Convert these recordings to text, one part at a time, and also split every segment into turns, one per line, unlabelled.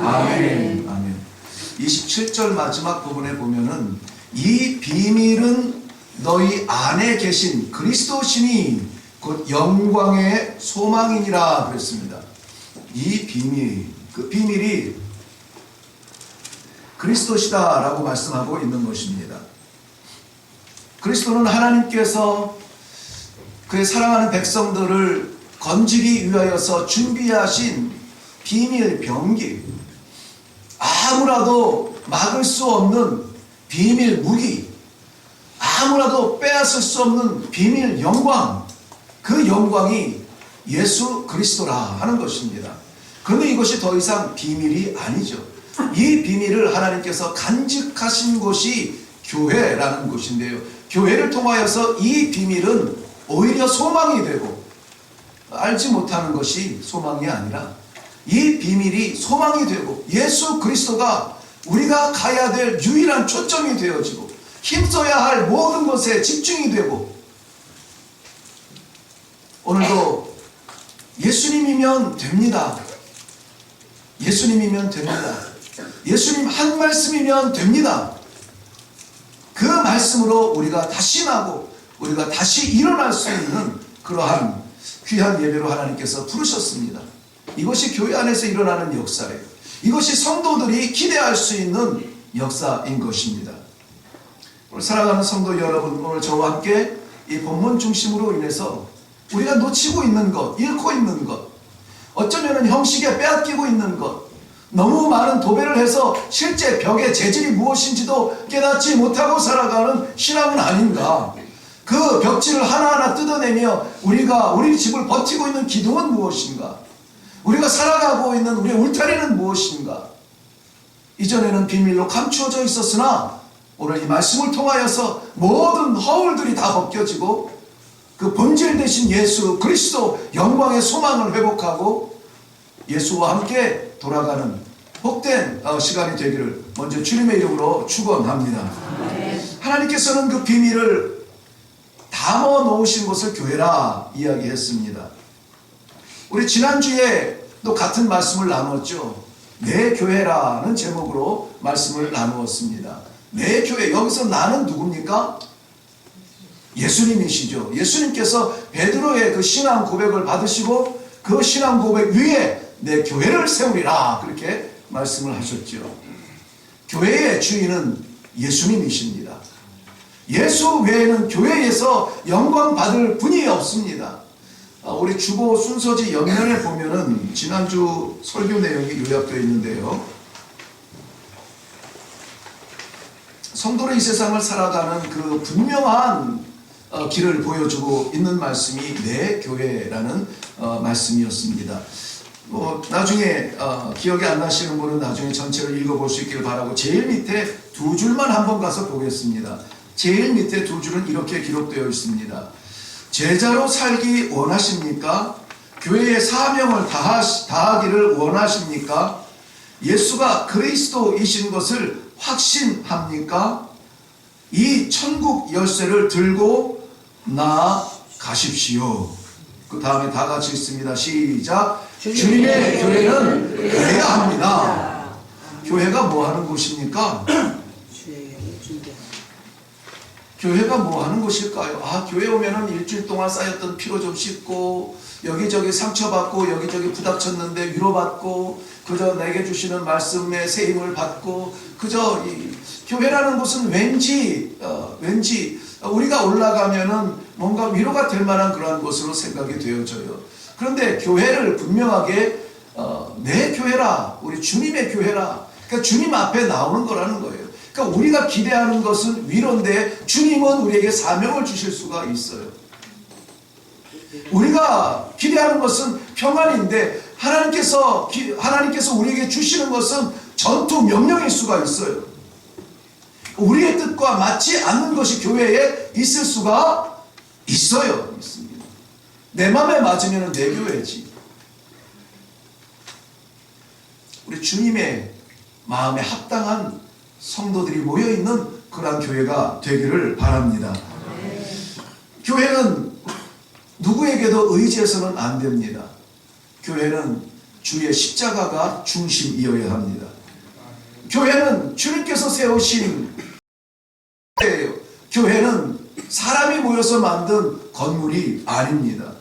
아멘. 아멘. 27절 마지막 부분에 보면은 이 비밀은 너희 안에 계신 그리스도시니 곧 영광의 소망이니라 그랬습니다. 이 비밀, 그 비밀이 그리스도시다라고 말씀하고 있는 것입니다. 그리스도는 하나님께서 그의 사랑하는 백성들을 건지기 위하여서 준비하신 비밀 병기, 아무라도 막을 수 없는 비밀 무기, 아무라도 빼앗을 수 없는 비밀 영광, 그 영광이 예수 그리스도라 하는 것입니다. 그런데 이것이 더 이상 비밀이 아니죠. 이 비밀을 하나님께서 간직하신 곳이 교회라는 곳인데요. 교회를 통하여서 이 비밀은 오히려 소망이 되고, 알지 못하는 것이 소망이 아니라 이 비밀이 소망이 되고 예수 그리스도가 우리가 가야 될 유일한 초점이 되어지고 힘써야 할 모든 것에 집중이 되고, 오늘도 예수님이면 됩니다. 예수님이면 됩니다. 예수님 한 말씀이면 됩니다. 그 말씀으로 우리가 다시 나고 우리가 다시 일어날 수 있는 그러한 귀한 예배로 하나님께서 부르셨습니다. 이것이 교회 안에서 일어나는 역사예요. 이것이 성도들이 기대할 수 있는 역사인 것입니다. 오늘 사랑하는 성도 여러분, 오늘 저와 함께 이 본문 중심으로 인해서 우리가 놓치고 있는 것, 잃고 있는 것, 어쩌면 형식에 빼앗기고 있는 것, 너무 많은 도배를 해서 실제 벽의 재질이 무엇인지도 깨닫지 못하고 살아가는 신앙은 아닌가. 그 벽지를 하나하나 뜯어내며 우리가 우리 집을 버티고 있는 기둥은 무엇인가, 우리가 살아가고 있는 우리의 울타리는 무엇인가. 이전에는 비밀로 감추어져 있었으나 오늘 이 말씀을 통하여서 모든 허울들이 다 벗겨지고 그 본질 되신 예수 그리스도 영광의 소망을 회복하고 예수와 함께 돌아가는 복된 시간이 되기를 먼저 주님의 이름으로 축원합니다. 하나님께서는 그 비밀을 담아 놓으신 곳을 교회라 이야기했습니다. 우리 지난주에 또 같은 말씀을 나눴죠. 내 교회라는 제목으로 말씀을 나누었습니다. 내 교회, 여기서 나는 누굽니까? 예수님이시죠. 예수님께서 베드로의 그 신앙 고백을 받으시고 그 신앙 고백 위에 내 교회를 세우리라 그렇게 말씀을 하셨죠. 교회의 주인은 예수님이십니다. 예수 외에는 교회에서 영광 받을 분이 없습니다. 우리 주보 순서지 옆면에 보면은 지난주 설교 내용이 요약되어 있는데요. 성도는 이 세상을 살아가는 그 분명한 길을 보여주고 있는 말씀이 내 교회라는 말씀이었습니다. 나중에 기억이 안 나시는 분은 나중에 전체를 읽어볼 수 있기를 바라고 제일 밑에 두 줄만 한번 가서 보겠습니다. 제일 밑에 두 줄은 이렇게 기록되어 있습니다. 제자로 살기 원하십니까? 교회의 사명을 다하기를 원하십니까? 예수가 그리스도이신 것을 확신합니까? 이 천국 열쇠를 들고 나가십시오. 그 다음에 다 같이 있습니다. 시작. 주님의 교회는 그래야 합니다. 교회가 뭐 하는 곳입니까? 교회가 뭐 하는 곳일까요? 교회 오면은 일주일 동안 쌓였던 피로 좀 씻고 여기저기 상처받고 여기저기 부닥쳤는데 위로받고 그저 내게 주시는 말씀에 새 힘을 받고 그저 교회라는 곳은 왠지 우리가 올라가면은 뭔가 위로가 될 만한 그러한 곳으로 생각이 되어져요. 그런데 교회를 분명하게 내 교회라, 우리 주님의 교회라, 그러니까 주님 앞에 나오는 거라는 거예요. 그러니까 우리가 기대하는 것은 위로인데 주님은 우리에게 사명을 주실 수가 있어요. 우리가 기대하는 것은 평안인데 하나님께서 우리에게 주시는 것은 전투 명령일 수가 있어요. 우리의 뜻과 맞지 않는 것이 교회에 있을 수가 있어요. 있습니다. 내 맘에 맞으면 내 교회지. 우리 주님의 마음에 합당한 성도들이 모여있는 그러한 교회가 되기를 바랍니다. 교회는 누구에게도 의지해서는 안 됩니다. 교회는 주의 십자가가 중심이어야 합니다. 교회는 주님께서 세우신 교회예요. 교회는 사람이 모여서 만든 건물이 아닙니다.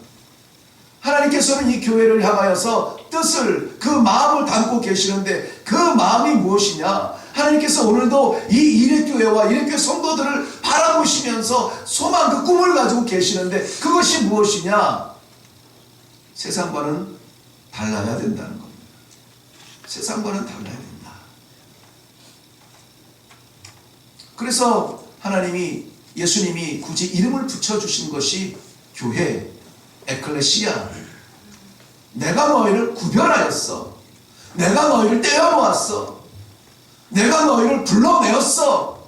하나님께서는 이 교회를 향하여서 뜻을, 그 마음을 담고 계시는데 그 마음이 무엇이냐? 하나님께서 오늘도 이 일회교회와 일회교회 성도들을 바라보시면서 소망, 그 꿈을 가지고 계시는데 그것이 무엇이냐? 세상과는 달라야 된다는 겁니다. 세상과는 달라야 된다. 그래서 예수님이 굳이 이름을 붙여주신 것이 교회, 에클레시아. 내가 너희를 구별하였어. 내가 너희를 떼어 모았어. 내가 너희를 불러내었어.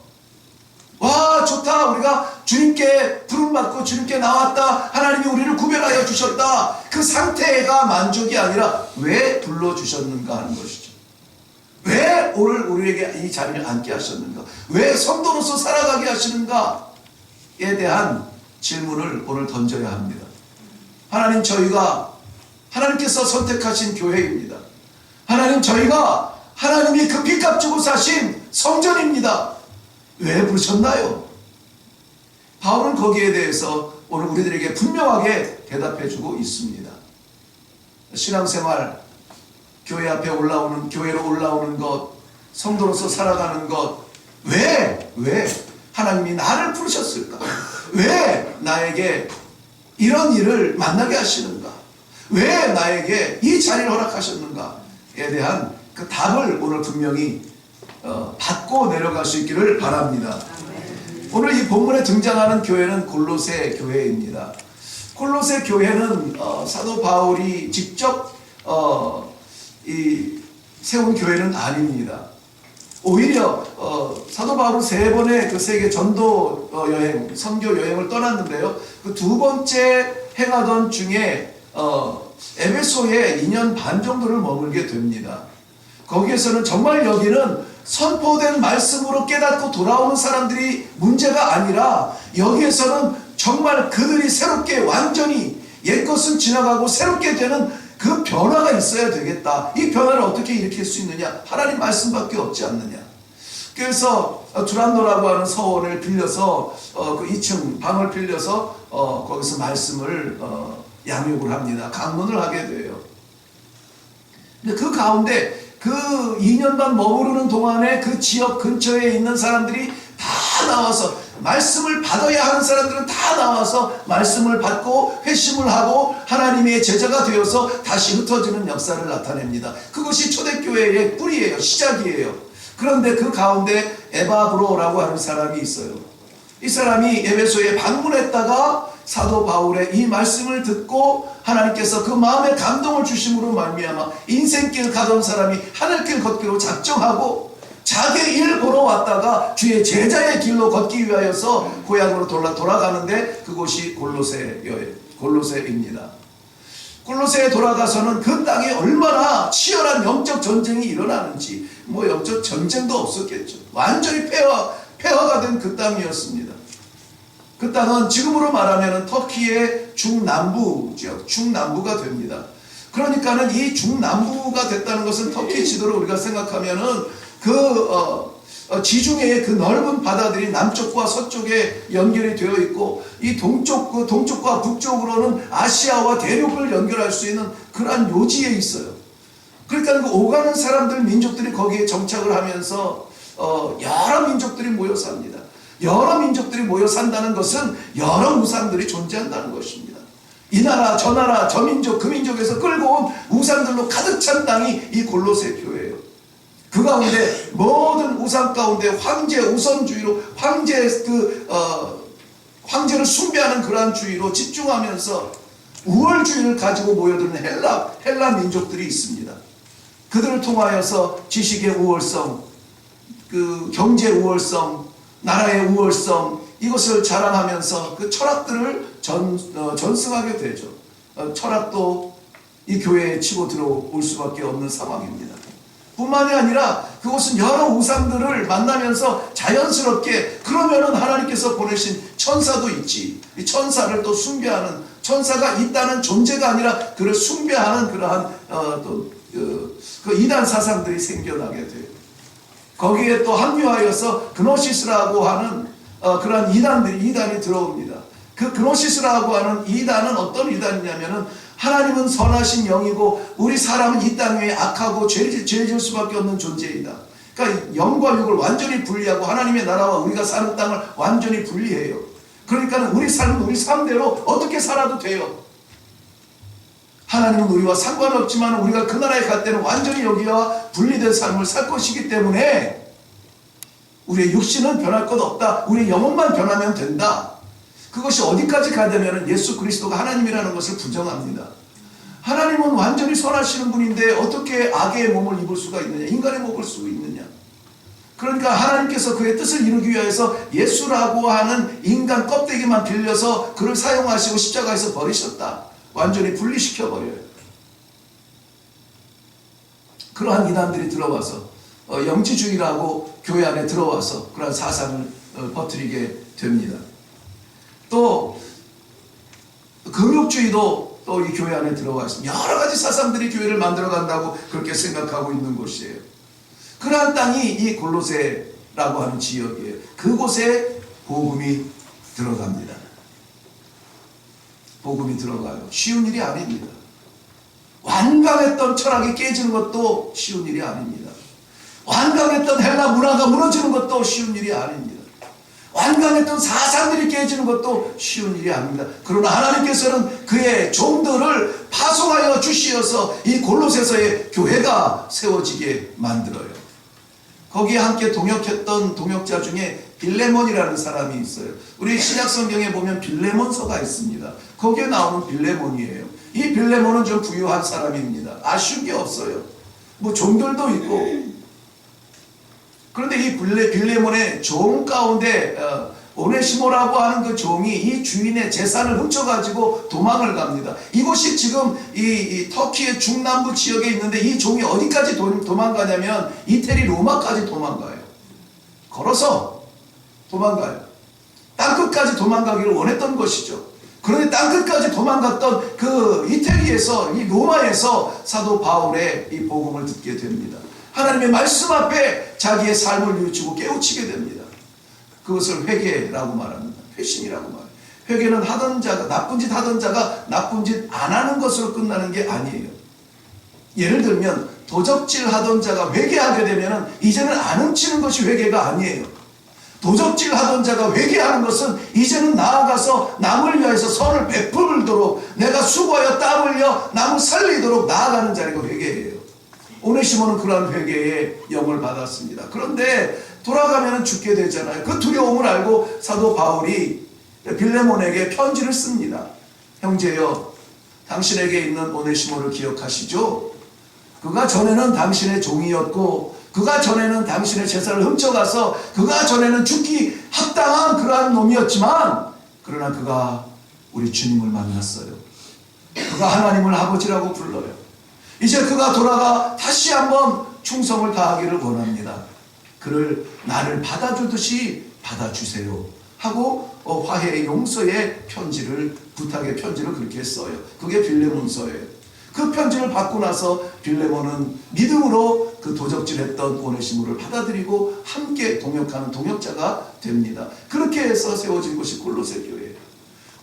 와, 좋다. 우리가 주님께 부름받고 주님께 나왔다. 하나님이 우리를 구별하여 주셨다. 그 상태가 만족이 아니라 왜 불러주셨는가 하는 것이죠. 왜 오늘 우리에게 이 자리를 앉게 하셨는가? 왜 성도로서 살아가게 하시는가에 대한 질문을 오늘 던져야 합니다. 하나님, 하나님께서 선택하신 교회입니다. 하나님, 저희가 하나님이 그 빚값 주고 사신 성전입니다. 왜 부르셨나요? 바울은 거기에 대해서 오늘 우리들에게 분명하게 대답해주고 있습니다. 신앙생활, 교회 앞에 교회로 올라오는 것, 성도로서 살아가는 것, 왜 하나님이 나를 부르셨을까? 왜 나에게 이런 일을 만나게 하시는가? 왜 나에게 이 자리를 허락하셨는가에 대한 그 답을 오늘 분명히 받고 내려갈 수 있기를 바랍니다. 오늘 이 본문에 등장하는 교회는 골로새 교회입니다. 골로새 교회는 사도 바울이 직접 세운 교회는 아닙니다. 오히려 사도 바울은 3번의 그 세계 전도 여행, 선교 여행을 떠났는데요. 그 2번째 행하던 중에 에베소에 2년 반 정도를 머물게 됩니다. 거기에서는 정말 여기는 선포된 말씀으로 깨닫고 돌아오는 사람들이 문제가 아니라 여기에서는 정말 그들이 새롭게 완전히 옛것은 지나가고 새롭게 되는 그 변화가 있어야 되겠다. 이 변화를 어떻게 일으킬 수 있느냐? 하나님 말씀밖에 없지 않느냐? 그래서 두란노라고 하는 서원을 빌려서 그 2층 방을 빌려서 거기서 말씀을 양육을 합니다. 강론을 하게 돼요. 근데 그 가운데 그 2년 반 머무르는 동안에 그 지역 근처에 있는 사람들이 다 나와서 말씀을 받아야 하는 사람들은 다 나와서 말씀을 받고 회심을 하고 하나님의 제자가 되어서 다시 흩어지는 역사를 나타냅니다. 그것이 초대교회의 뿌리예요. 시작이에요. 그런데 그 가운데 에바브로라고 하는 사람이 있어요. 이 사람이 에베소에 방문했다가 사도 바울의 이 말씀을 듣고 하나님께서 그 마음에 감동을 주심으로 말미암아 인생길 가던 사람이 하늘길 걷기로 작정하고 자기 일 보러 왔다가 주의 제자의 길로 걷기 위하여서 고향으로 돌아가는데 그곳이 골로새입니다. 골로새에 돌아가서는 그 땅에 얼마나 치열한 영적 전쟁이 일어나는지, 영적 전쟁도 없었겠죠. 완전히 폐허가 된 그 땅이었습니다. 그 땅은 지금으로 말하면 터키의 중남부 지역, 중남부가 됩니다. 그러니까는 이 중남부가 됐다는 것은 터키 지도를 우리가 생각하면은 지중해의 그 넓은 바다들이 남쪽과 서쪽에 연결이 되어 있고 이 동쪽과 북쪽으로는 아시아와 대륙을 연결할 수 있는 그러한 요지에 있어요. 그러니까 그 오가는 사람들, 민족들이 거기에 정착을 하면서 여러 민족들이 모여 삽니다. 여러 민족들이 모여 산다는 것은 여러 우상들이 존재한다는 것입니다. 이 나라, 저 나라, 저 민족, 그 민족에서 끌고 온 우상들로 가득 찬 땅이 이 골로새 교회예요. 그 가운데 모든 우상 가운데 황제 우선주의로 황제를 숭배하는 그러한 주의로 집중하면서 우월주의를 가지고 모여드는 헬라 민족들이 있습니다. 그들을 통하여서 지식의 우월성, 그 경제 우월성, 나라의 우월성, 이것을 자랑하면서 그 철학들을 전승하게 되죠. 철학도 이 교회에 치고 들어올 수밖에 없는 상황입니다. 뿐만이 아니라 그것은 여러 우상들을 만나면서 자연스럽게 그러면은 하나님께서 보내신 천사도 있지. 이 천사를 또 숭배하는, 천사가 있다는 존재가 아니라 그를 숭배하는 그러한 또 그 이단 사상들이 생겨나게 돼요. 거기에 또 합류하여서 그노시스라고 하는 그러한 이단이 들어옵니다. 그 그노시스라고 하는 이단은 어떤 이단이냐면은 하나님은 선하신 영이고 우리 사람은 이 땅 위에 악하고 죄 지을 수밖에 없는 존재이다. 그러니까 영과 육을 완전히 분리하고 하나님의 나라와 우리가 사는 땅을 완전히 분리해요. 그러니까 우리 삶은 우리 삶대로 어떻게 살아도 돼요. 하나님은 우리와 상관없지만 우리가 그 나라에 갈 때는 완전히 여기와 분리된 삶을 살 것이기 때문에 우리의 육신은 변할 것 없다. 우리의 영혼만 변하면 된다. 그것이 어디까지 가냐면 예수 그리스도가 하나님이라는 것을 부정합니다. 하나님은 완전히 선하시는 분인데 어떻게 악의 몸을 입을 수가 있느냐, 인간의 몸을 쓰고 있느냐. 그러니까 하나님께서 그의 뜻을 이루기 위해서 예수라고 하는 인간 껍데기만 빌려서 그를 사용하시고 십자가에서 버리셨다. 완전히 분리시켜버려요. 그러한 이단들이 들어와서 영지주의라고 교회 안에 들어와서 그러한 사상을 퍼뜨리게 됩니다. 또 금욕주의도 또 이 교회 안에 들어와 있습니다. 여러 가지 사상들이 교회를 만들어 간다고 그렇게 생각하고 있는 곳이에요. 그러한 땅이 이 골로새라고 하는 지역이에요. 그곳에 복음이 들어갑니다. 복음이 들어가요. 쉬운 일이 아닙니다. 완강했던 철학이 깨지는 것도 쉬운 일이 아닙니다. 완강했던 헬라 문화가 무너지는 것도 쉬운 일이 아닙니다. 완강했던 사상들이 깨지는 것도 쉬운 일이 아닙니다. 그러나 하나님께서는 그의 종들을 파송하여 주시어서 이 골로새서의 교회가 세워지게 만들어요. 거기에 함께 동역했던 동역자 중에 빌레몬이라는 사람이 있어요. 우리 신약 성경에 보면 빌레몬서가 있습니다. 거기에 나오는 빌레몬이에요. 이 빌레몬은 좀 부유한 사람입니다. 아쉬운 게 없어요. 뭐 종들도 있고. 그런데 이 빌레몬의 종 가운데 오네시모라고 하는 그 종이 이 주인의 재산을 훔쳐가지고 도망을 갑니다. 이곳이 지금 이 터키의 중남부 지역에 있는데 이 종이 어디까지 도망가냐면 이태리 로마까지 도망가요. 걸어서 도망가요. 땅끝까지 도망가기를 원했던 것이죠. 그런데 땅끝까지 도망갔던 그 이태리에서 이 로마에서 사도 바울의 이 복음을 듣게 됩니다. 하나님의 말씀 앞에 자기의 삶을 뉘우치고 깨우치게 됩니다. 그것을 회개라고 말합니다. 회심이라고 말해요. 회개는 하던 자가 나쁜 짓 하던 자가 나쁜 짓 안 하는 것으로 끝나는 게 아니에요. 예를 들면 도적질 하던 자가 회개하게 되면 이제는 안 훔치는 것이 회개가 아니에요. 도적질 하던 자가 회개하는 것은 이제는 나아가서 남을 위해서 선을 베풀도록 내가 수고하여 땀 흘려 남을 살리도록 나아가는 자리가 회개예요. 오네시모는 그러한 회개의 영을 받았습니다. 그런데 돌아가면 죽게 되잖아요. 그 두려움을 알고 사도 바울이 빌레몬에게 편지를 씁니다. 형제여, 당신에게 있는 오네시모를 기억하시죠? 그가 전에는 당신의 종이었고 그가 전에는 당신의 재산을 훔쳐가서 그가 전에는 죽기 합당한 그러한 놈이었지만 그러나 그가 우리 주님을 만났어요. 그가 하나님을 아버지라고 불러요. 이제 그가 돌아가 다시 한번 충성을 다하기를 원합니다. 그를 나를 받아주듯이 받아주세요 하고 화해의 용서의 편지를 부탁의 편지를 그렇게 써요. 그게 빌레몬서예요. 그 편지를 받고 나서 빌레몬은 믿음으로 그 도적질했던 오네시모를 받아들이고 함께 동역하는 동역자가 됩니다. 그렇게 해서 세워진 것이 골로새 교회예요.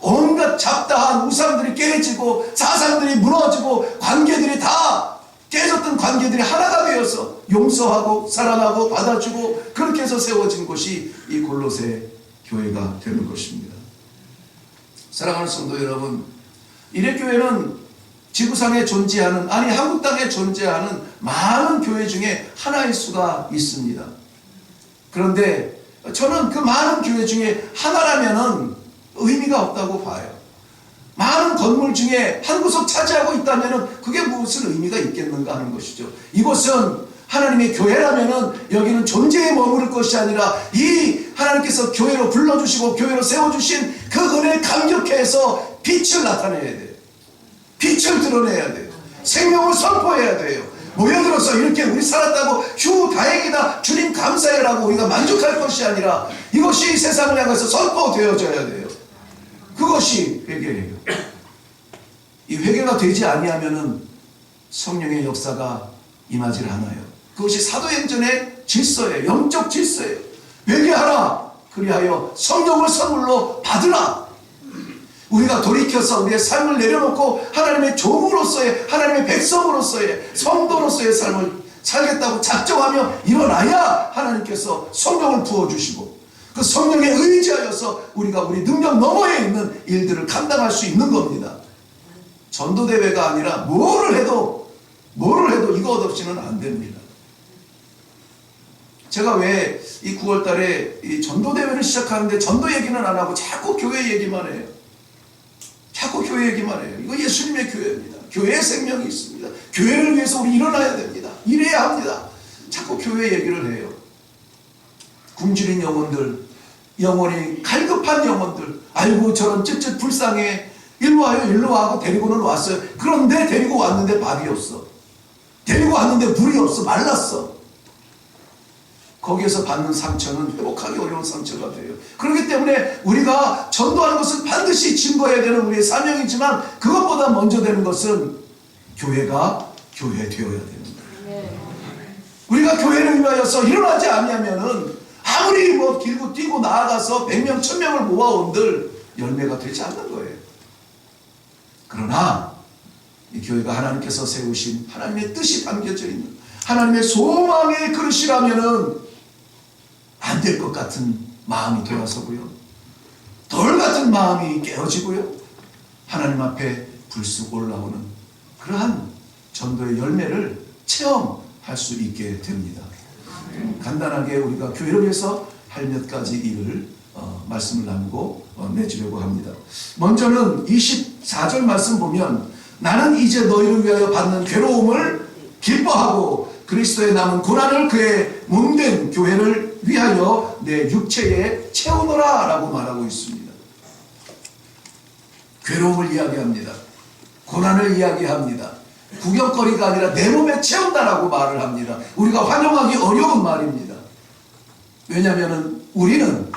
온갖 잡다한 우상들이 깨지고 사상들이 무너지고 관계들이 다 깨졌던 관계들이 하나가 되어서 용서하고 사랑하고 받아주고 그렇게 해서 세워진 것이 이 골로새 교회가 되는 것입니다. 사랑하는 성도 여러분, 이레교회는 지구상에 존재하는 한국 땅에 존재하는 많은 교회 중에 하나일 수가 있습니다. 그런데 저는 그 많은 교회 중에 하나라면은 의미가 없다고 봐요. 많은 건물 중에 한 구석 차지하고 있다면 그게 무슨 의미가 있겠는가 하는 것이죠. 이곳은 하나님의 교회라면 여기는 존재에 머무를 것이 아니라 이 하나님께서 교회로 불러주시고 교회로 세워주신 그 은혜에 감격해서 빛을 나타내야 돼요. 빛을 드러내야 돼요. 생명을 선포해야 돼요. 모여들어서 이렇게 우리 살았다고 휴 다행이다 주님 감사해라고 우리가 만족할 것이 아니라 이것이 세상을 향해서 선포되어져야 돼요. 그것이 회개예요. 이 회개가 되지 아니하면은 성령의 역사가 임하질 않아요. 그것이 사도행전의 질서예요. 영적 질서예요. 회개하라. 그리하여 성령을 선물로 받으라. 우리가 돌이켜서 우리의 삶을 내려놓고 하나님의 종으로서의, 하나님의 백성으로서의, 성도로서의 삶을 살겠다고 작정하며 일어나야 하나님께서 성령을 부어주시고 그 성령에 의지하여서 우리가 우리 능력 너머에 있는 일들을 감당할 수 있는 겁니다. 전도대회가 아니라 뭐를 해도 이것 없이는 안 됩니다. 제가 왜 이 9월 달에 이 전도대회를 시작하는데 전도 얘기는 안 하고 자꾸 교회 얘기만 해요. 자꾸 교회 얘기만 해요. 이거 예수님의 교회입니다. 교회의 생명이 있습니다. 교회를 위해서 우리 일어나야 됩니다. 일해야 합니다. 자꾸 교회 얘기를 해요. 굶주린 영혼들, 영혼이 갈급한 영혼들, 아이고 저런 쯧쯧 불쌍해, 일로 와요 일로 와 하고 데리고는 왔어요. 그런데 데리고 왔는데 밥이 없어. 데리고 왔는데 물이 없어. 말랐어. 거기에서 받는 상처는 회복하기 어려운 상처가 돼요. 그렇기 때문에 우리가 전도하는 것은 반드시 증거해야 되는 우리의 사명이지만 그것보다 먼저 되는 것은 교회가 교회 되어야 됩니다. 우리가 교회를 위하여서 일어나지 아니하면은 아무리 뭐 길고 뛰고 나아가서 100명 1000명을 모아온들 열매가 되지 않는 거예요. 그러나 이 교회가 하나님께서 세우신 하나님의 뜻이 담겨져 있는 하나님의 소망의 그릇이라면은 안 될 것 같은 마음이 돌아서고요. 돌 같은 마음이 깨어지고요. 하나님 앞에 불쑥 올라오는 그러한 전도의 열매를 체험할 수 있게 됩니다. 간단하게 우리가 교회를 위해서 할 몇 가지 일을 말씀을 나누고 내주려고 합니다. 먼저는 24절 말씀 보면 나는 이제 너희를 위하여 받는 괴로움을 기뻐하고 그리스도의 남은 고난을 그의 몸된 교회를 위하여 내 육체에 채우노라 라고 말하고 있습니다. 괴로움을 이야기합니다. 고난을 이야기합니다. 구경거리가 아니라 내 몸에 채운다라고 말을 합니다. 우리가 환영하기 어려운 말입니다. 왜냐하면 우리를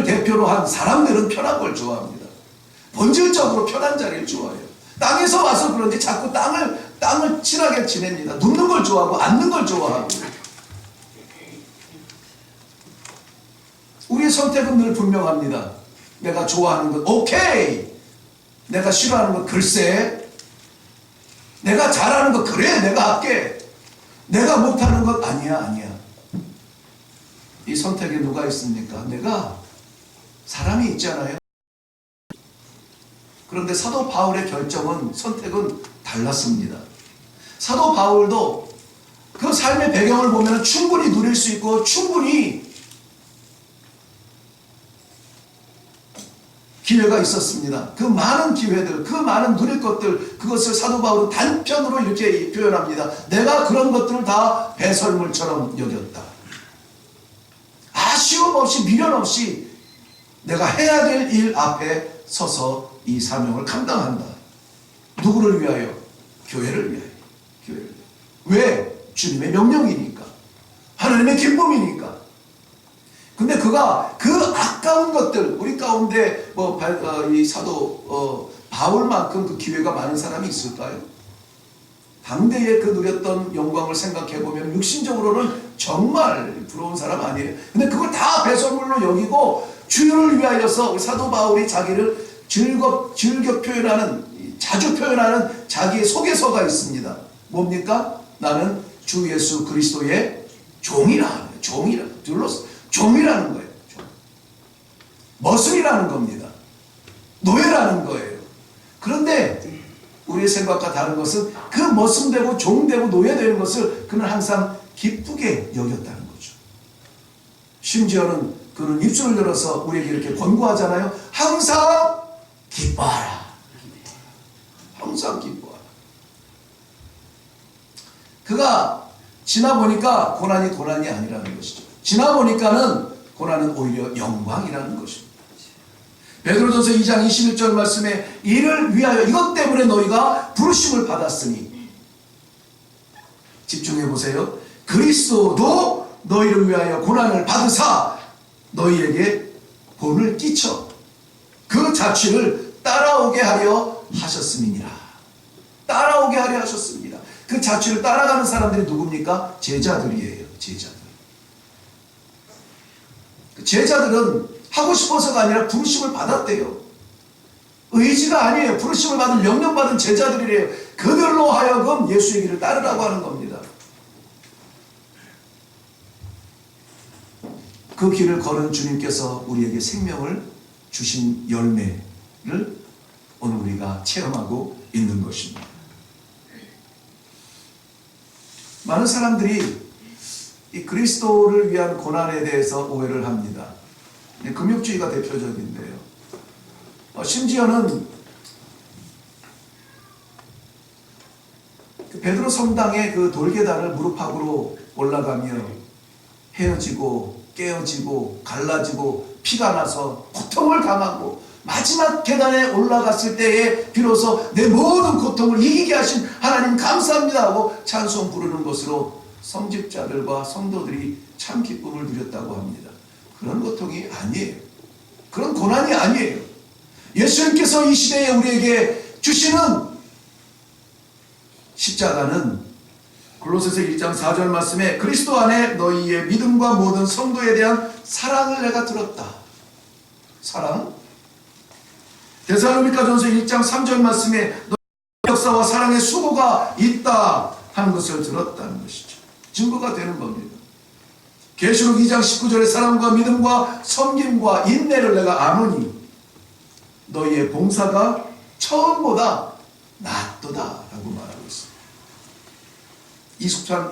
대표로 한 사람들은 편한 걸 좋아합니다. 본질적으로 편한 자리를 좋아해요. 땅에서 와서 그런지 자꾸 땅을 친하게 지냅니다. 눕는 걸 좋아하고 앉는 걸 좋아하고. 우리의 선택은 늘 분명합니다. 내가 좋아하는 것 오케이, 내가 싫어하는 것 글쎄, 내가 잘하는 것 그래 내가 할게, 내가 못하는 것 아니야. 이 선택에 누가 있습니까? 내가 사람이 있잖아요. 그런데 사도 바울의 결정은 선택은 달랐습니다. 사도 바울도 그 삶의 배경을 보면 충분히 누릴 수 있고 충분히 기회가 있었습니다. 그 많은 기회들, 그 많은 누릴 것들, 그것을 사도 바울은 단편으로 이렇게 표현합니다. 내가 그런 것들을 다 배설물처럼 여겼다. 아쉬움 없이 미련 없이 내가 해야 될 일 앞에 서서 이 사명을 감당한다. 누구를 위하여? 교회를 위하여. 교회를 위하여. 왜? 주님의 명령이니까. 하나님의 기쁨이니까. 근데 그가 그 아까운 것들, 우리 가운데 이 사도 바울만큼 그 기회가 많은 사람이 있을까요? 당대에 그 누렸던 영광을 생각해 보면 육신적으로는 정말 부러운 사람 아니에요. 근데 그걸 다 배설물로 여기고 주를 위하여서 사도 바울이 자기를 즐겨 표현하는, 자주 표현하는 자기의 소개서가 있습니다. 뭡니까? 나는 주 예수 그리스도의 종이라. 종이라는 거예요. 머슴이라는 겁니다. 노예라는 거예요. 그런데 우리의 생각과 다른 것은 그 머슴되고 종되고 노예되는 것을 그는 항상 기쁘게 여겼다는 거죠. 심지어는 그는 입술을 열어서 우리에게 이렇게 권고하잖아요. 항상 기뻐하라. 항상 기뻐하라. 그가 지나보니까 고난이 아니라는 것이죠. 지나보니까는 고난은 오히려 영광이라는 것입니다. 베드로전서 2장 21절 말씀에 이를 위하여 이것 때문에 너희가 부르심을 받았으니, 집중해 보세요. 그리스도도 너희를 위하여 고난을 받으사 너희에게 본을 끼쳐 그 자취를 따라오게 하려 하셨음이니라. 따라오게 하려 하셨습니다. 그 자취를 따라가는 사람들이 누굽니까? 제자들이에요. 제자들. 그 제자들은 하고 싶어서가 아니라 부르심을 받았대요. 의지가 아니에요. 부르심을 받은 명령받은 제자들이래요. 그들로 하여금 예수의 길을 따르라고 하는 겁니다. 그 길을 걸은 주님께서 우리에게 생명을 주신 열매를 오늘 우리가 체험하고 있는 것입니다. 많은 사람들이 이 그리스도를 위한 고난에 대해서 오해를 합니다. 금욕주의가 대표적인데요. 심지어는 베드로 성당의 그 돌계단을 무릎팍으로 올라가며 헤어지고 깨어지고 갈라지고 피가 나서 고통을 당하고 마지막 계단에 올라갔을 때에 비로소 내 모든 고통을 이기게 하신 하나님 감사합니다 하고 찬송 부르는 것으로 성직자들과 성도들이 참 기쁨을 누렸다고 합니다. 그런 고통이 아니에요. 그런 고난이 아니에요. 예수님께서 이 시대에 우리에게 주시는 십자가는 골로새서 1장 4절 말씀에 그리스도 안에 너희의 믿음과 모든 성도에 대한 사랑을 내가 들었다. 사랑. 데살로니가전서 1장 3절 말씀에 너희 역사와 사랑의 수고가 있다 하는 것을 들었다는 것이죠. 증거가 되는 겁니다. 계시록 2장 19절에 사랑과 믿음과 섬김과 인내를 내가 아노니 너희의 봉사가 처음보다 낫도다 라고 말하고 있습니다.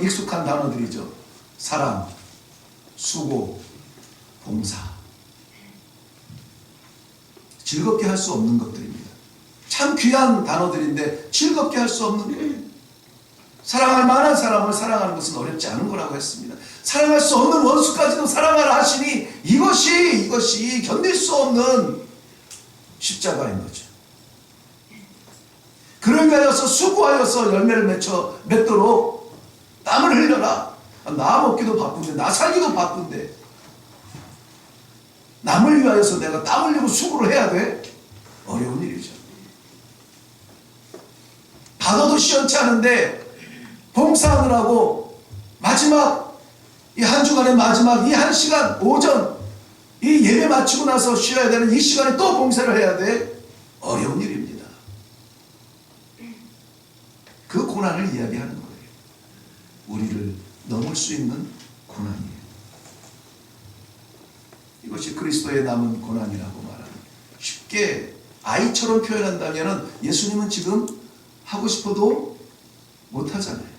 익숙한 단어들이죠. 사랑, 수고, 봉사. 즐겁게 할 수 없는 것들입니다. 참 귀한 단어들인데 즐겁게 할 수 없는 거예요. 사랑할 만한 사람을 사랑하는 것은 어렵지 않은 거라고 했습니다. 사랑할 수 없는 원수까지도 사랑하라 하시니 이것이 견딜 수 없는 십자가인 거죠. 그를 위하여서 수고하여서 열매를 맺도록 땀을 흘려라. 나 먹기도 바쁜데, 나 살기도 바쁜데 남을 위하여서 내가 땀 흘리고 수고를 해야 돼? 어려운 일이죠. 받아도 시원치 않은데 봉사하느라고 마지막 이 한 주간의 마지막 이 한 시간 오전 이 예배 마치고 나서 쉬어야 되는 이 시간에 또 봉사를 해야 돼? 어려운 일입니다. 그 고난을 이야기하는 거예요. 우리를 넘을 수 있는 고난이에요. 이것이 그리스도의 남은 고난이라고 말하는, 쉽게 아이처럼 표현한다면 예수님은 지금 하고 싶어도 못하잖아요.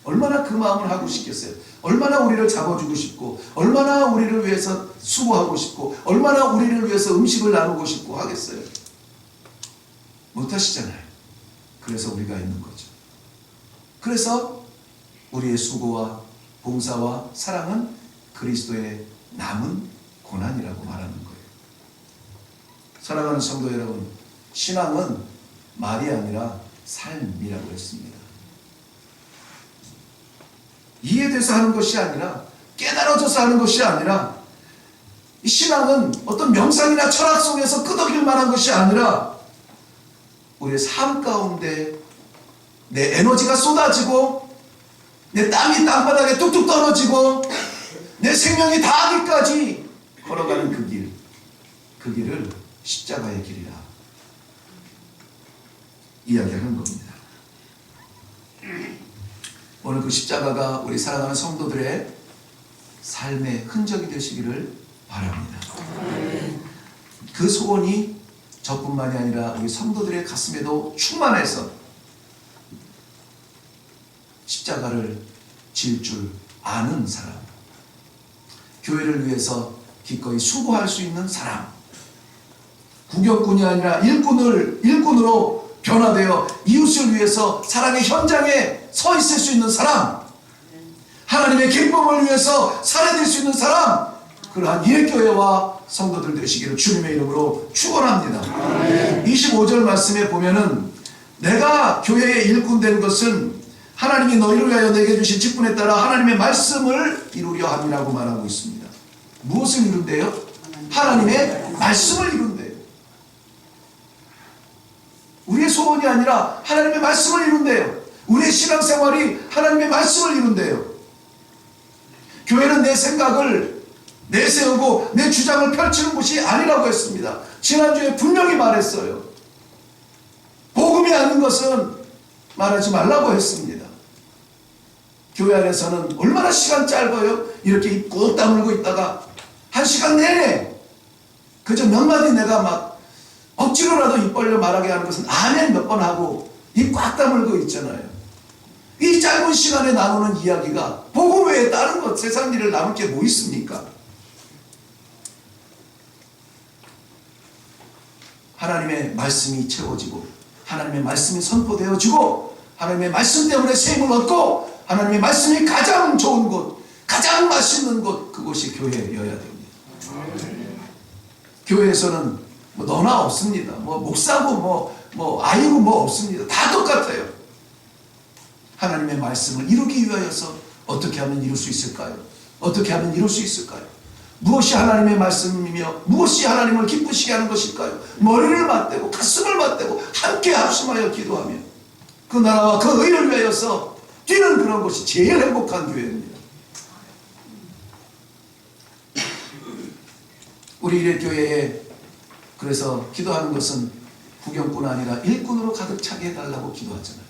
얼마나 그 마음을 하고 싶겠어요. 얼마나 우리를 잡아주고 싶고, 얼마나 우리를 위해서 수고하고 싶고, 얼마나 우리를 위해서 음식을 나누고 싶고 하겠어요. 못하시잖아요. 그래서 우리가 있는 거죠. 그래서 우리의 수고와 봉사와 사랑은 그리스도의 남은 고난이라고 말하는 거예요. 사랑하는 성도 여러분, 신앙은 말이 아니라 삶이라고 했습니다. 이해돼서 하는 것이 아니라, 깨달아져서 하는 것이 아니라, 이 신앙은 어떤 명상이나 철학 속에서 끄덕일 만한 것이 아니라 우리의 삶 가운데 내 에너지가 쏟아지고 내 땀이 땅바닥에 뚝뚝 떨어지고 내 생명이 다하기까지 걸어가는 그 길, 그 길을 십자가의 길이라 이야기하는 겁니다. 오늘 그 십자가가 우리 사랑하는 성도들의 삶의 흔적이 되시기를 바랍니다. 그 소원이 저뿐만이 아니라 우리 성도들의 가슴에도 충만해서 십자가를 질 줄 아는 사람, 교회를 위해서 기꺼이 수고할 수 있는 사람, 구경꾼이 아니라 일꾼으로 변화되어 이웃을 위해서 사랑의 현장에 서 있을 수 있는 사람, 하나님의 기쁨을 위해서 살아낼 수 있는 사람, 그러한 예교회와 성도들 되시기를 주님의 이름으로 축원합니다. 25절 말씀에 보면은 내가 교회의 일꾼 된 것은 하나님이 너희를 위하여 내게 주신 직분에 따라 하나님의 말씀을 이루려 함이라고 말하고 있습니다. 무엇을 이룬대요? 하나님의 말씀을 이룬대요. 우리의 소원이 아니라 하나님의 말씀을 이룬대요. 우리의 신앙생활이 하나님의 말씀을 이룬대요. 교회는 내 생각을 내세우고 내 주장을 펼치는 곳이 아니라고 했습니다. 지난주에 분명히 말했어요. 복음이 아닌 것은 말하지 말라고 했습니다. 교회 안에서는 얼마나 시간 짧아요? 이렇게 입 꼭 다물고 있다가 한 시간 내내 그저 몇 마디 내가 막 억지로라도 입 벌려 말하게 하는 것은 아멘 몇 번 하고 입 꽉 다물고 있잖아요. 이 짧은 시간에 나누는 이야기가 복음 외에 다른 것 세상 일을 남을 게 뭐 있습니까? 하나님의 말씀이 채워지고 하나님의 말씀이 선포되어지고 하나님의 말씀 때문에 세임을 얻고 하나님의 말씀이 가장 좋은 곳, 가장 맛있는 곳, 그곳이 교회여야 됩니다. 교회에서는 뭐 너나 없습니다. 뭐 목사고 뭐 아이고 뭐 없습니다. 다 똑같아요. 하나님의 말씀을 이루기 위하여서 어떻게 하면 이룰 수 있을까요? 어떻게 하면 이룰 수 있을까요? 무엇이 하나님의 말씀이며 무엇이 하나님을 기쁘시게 하는 것일까요? 머리를 맞대고 가슴을 맞대고 함께 합심하여 기도하며 그 나라와 그 의를 위하여서 뛰는 그런 것이 제일 행복한 교회입니다. 우리 이래교회에 그래서 기도하는 것은 구경꾼 아니라 일꾼으로 가득 차게 해달라고 기도하잖아요.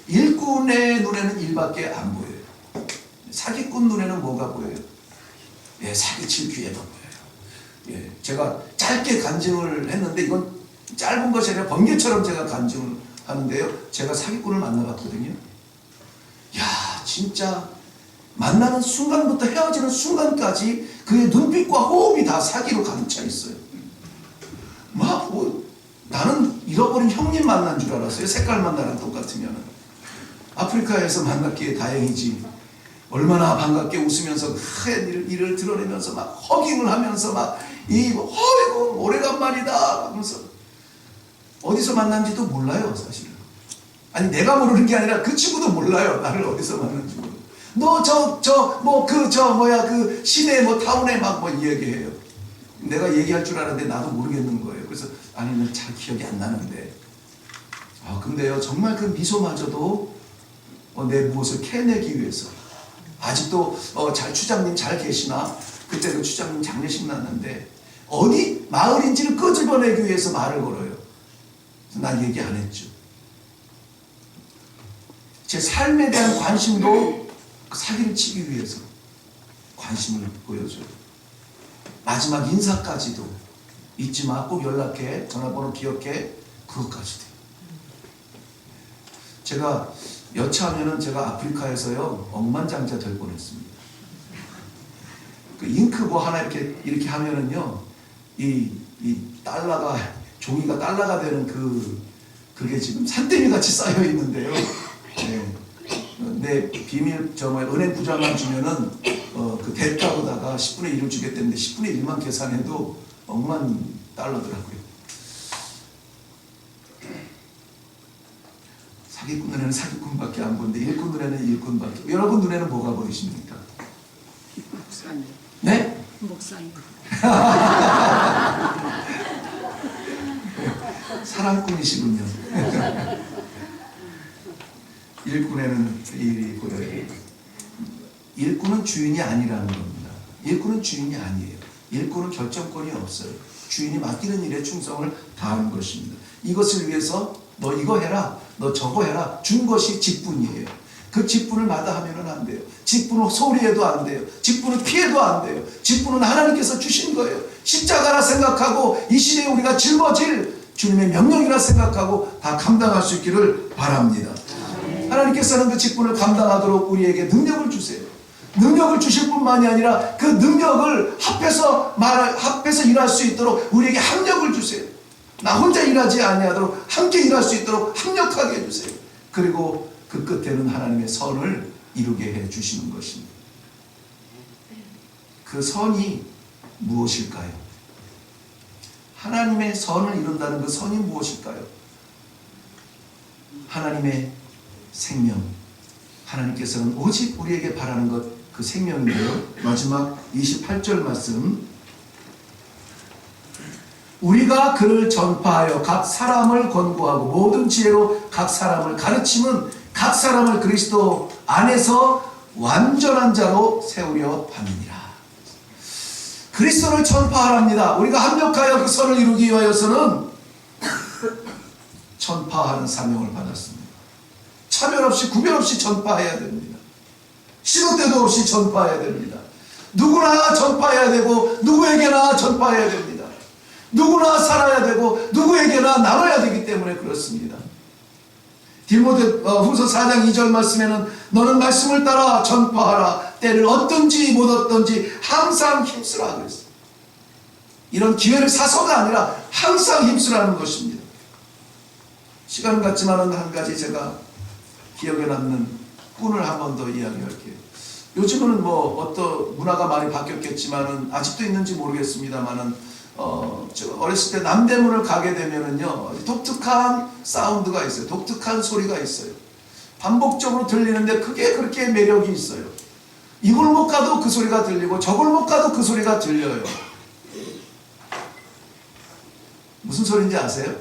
일꾼의 눈에는 일밖에 안 보여요. 사기꾼 눈에는 뭐가 보여요? 예, 사기칠 기회가 보여요. 예, 제가 짧게 간증을 했는데 이건 짧은 것이 아니라 번개처럼 제가 간증을 하는데요. 제가 사기꾼을 만나봤거든요. 야, 진짜 만나는 순간부터 헤어지는 순간까지 그의 눈빛과 호흡이 다 사기로 가득 차 있어요. 나는 잃어버린 형님 만난 줄 알았어요. 색깔만 나랑 똑같으면. 아프리카에서 만났기에 다행이지. 얼마나 반갑게 웃으면서 큰 일을 드러내면서 막 허깅을 하면서 막 어이구 오래간만이다 하면서 어디서 만난지도 몰라요 사실은. 아니 내가 모르는 게 아니라 그 친구도 몰라요. 나를 어디서 만난지 몰라요. 너 그 시내 뭐 타운에 막 뭐 이야기해요. 내가 얘기할 줄 알았는데 나도 모르겠는 거예요. 그래서 아니 잘 기억이 안 나는데 근데요 정말 그 미소마저도 내 무엇을 캐내기 위해서 아직도 추장님 잘 계시나? 그때 그 추장님 장례식 났는데 어디 마을인지를 끄집어내기 위해서 말을 걸어요. 난 얘기 안 했죠. 제 삶에 대한 관심도 사기를 치기 위해서 관심을 보여줘요. 마지막 인사까지도 잊지 마, 꼭 연락해, 전화번호 기억해, 그것까지도. 제가 여차하면은 제가 아프리카에서요 억만장자 될 뻔했습니다. 그 잉크 뭐 하나 이렇게 하면은요 이 달러가 종이가 달러가 되는 그게 지금 산더미 같이 쌓여 있는데요. 네. 내 비밀 은행 부자만 주면은 그 대가로다가 10분의 1을 주겠다는데 10분의 1만 계산해도 억만 달러더라고요. 사기꾼 눈에는 사기꾼밖에 안 보이는데 일꾼 눈에는 일꾼밖에. 여러분 눈에는 뭐가 보이십니까?
목사님.
네?
목사님.
사랑꾼이시군요. 일꾼에는 일이 보여요. 일꾼은 주인이 아니라는 겁니다. 일꾼은 주인이 아니에요. 일꾼은 결정권이 없어요. 주인이 맡기는 일에 충성을 다하는 것입니다. 이것을 위해서 너 이거 해라, 너 저거 해라 준 것이 직분이에요. 그 직분을 마다하면 안 돼요. 직분을 소홀히 해도 안 돼요. 직분을 피해도 안 돼요. 직분은 하나님께서 주신 거예요. 십자가라 생각하고 이 시대에 우리가 짊어질 주님의 명령이라 생각하고 다 감당할 수 있기를 바랍니다. 하나님께서는 그 직분을 감당하도록 우리에게 능력을 주세요. 능력을 주실 뿐만이 아니라 그 능력을 합해서 일할 수 있도록 우리에게 합력을 주세요. 나 혼자 일하지 아니하도록 함께 일할 수 있도록 합력하게 해주세요. 그리고 그 끝에는 하나님의 선을 이루게 해주시는 것입니다. 그 선이 무엇일까요? 하나님의 선을 이룬다는 그 선이 무엇일까요? 하나님의 생명. 하나님께서는 오직 우리에게 바라는 것 그 생명인데요. 마지막 28절 말씀 우리가 그를 전파하여 각 사람을 권고하고 모든 지혜로 각 사람을 가르침은 각 사람을 그리스도 안에서 완전한 자로 세우려 함이니라. 그리스도를 전파하랍니다. 우리가 합력하여 그 선을 이루기 위하여서는 전파하는 사명을 받았습니다. 차별 없이 구별 없이 전파해야 됩니다. 시도 때도 없이 전파해야 됩니다. 누구나 전파해야 되고 누구에게나 전파해야 됩니다. 누구나 살아야 되고 누구에게나 나눠야 되기 때문에 그렇습니다. 디모데후서 4장 2절 말씀에는 너는 말씀을 따라 전파하라. 때를 얻든지 못 얻든지 항상 힘쓰라 그랬어요. 이런 기회를 사서가 아니라 항상 힘쓰라는 것입니다. 시간은 같지만 한 가지 제가 기억에 남는 꿈을 한 번 더 이야기할게요. 요즘은 뭐 어떤 문화가 많이 바뀌었겠지만은 아직도 있는지 모르겠습니다만은 제가 어렸을 때 남대문을 가게 되면은요 독특한 사운드가 있어요. 독특한 소리가 있어요. 반복적으로 들리는데 그게 그렇게 매력이 있어요. 이 골목 가도 그 소리가 들리고 저 골목 가도 그 소리가 들려요. 무슨 소리인지 아세요?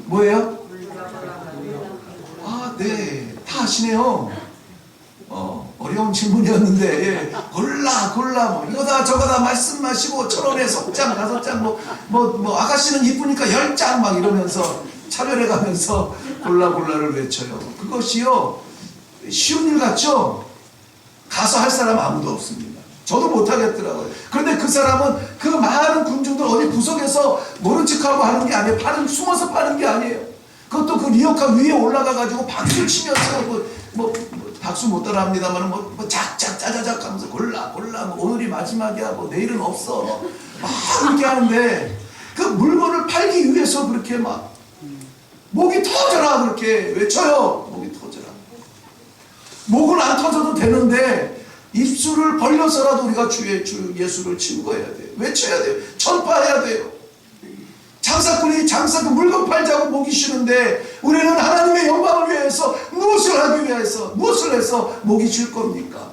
뭐예요? 아, 네, 다 아시네요. 어려운 질문이었는데, 예. 골라, 뭐, 이거다, 저거다, 말씀 마시고, 1,000원에 석장, 5장, 뭐, 아가씨는 이쁘니까 10장 막 이러면서, 차별해 가면서, 골라를 외쳐요. 그것이요, 쉬운 일 같죠? 가서 할 사람 아무도 없습니다. 저도 못하겠더라고요. 그런데 그 사람은 그 많은 군중들 어디 구석에서 모른 척하고 하는 게 아니에요. 숨어서 파는 게 아니에요. 그것도 그 리어카 위에 올라가가지고 박수 치면서, 박수 못 따라 합니다만, 작작, 짜자작 하면서 골라, 뭐 오늘이 마지막이야, 뭐 내일은 없어. 막 그렇게 하는데, 그 물건을 팔기 위해서 그렇게 막, 목이 터져라, 그렇게 외쳐요. 목이 터져라. 목은 안 터져도 되는데, 입술을 벌려서라도 우리가 주 예수를 증거해야 돼요. 외쳐야 돼요. 전파해야 돼요. 장사꾼이 그 물건 팔자고 목이 쉬는데 우리는 하나님의 영광을 위해서 무엇을 하기 위해서 무엇을 해서 목이 쉴 겁니까?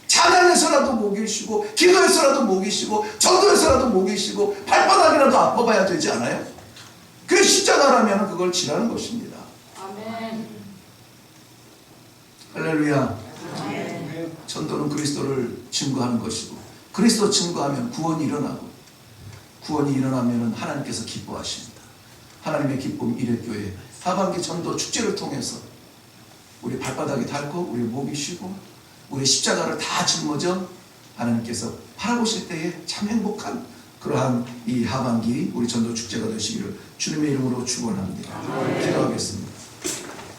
찬양에서라도 목이 쉬고 기도에서라도 목이 쉬고 전도에서라도 목이 쉬고 발바닥이라도 아파봐야 되지 않아요? 그게 십자가라면 그걸 지라는 것입니다.
아멘.
할렐루야. 전도는 그리스도를 증거하는 것이고 그리스도 증거하면 구원이 일어나고 구원이 일어나면 하나님께서 기뻐하십니다. 하나님의 기쁨 이레교회 하반기 전도 축제를 통해서 우리 발바닥이 닳고 우리 목이 쉬고 우리 십자가를 다 짊어져 하나님께서 바라보실 때에 참 행복한 그러한 이 하반기 우리 전도 축제가 되시기를 주님의 이름으로 축원합니다. 기도하겠습니다.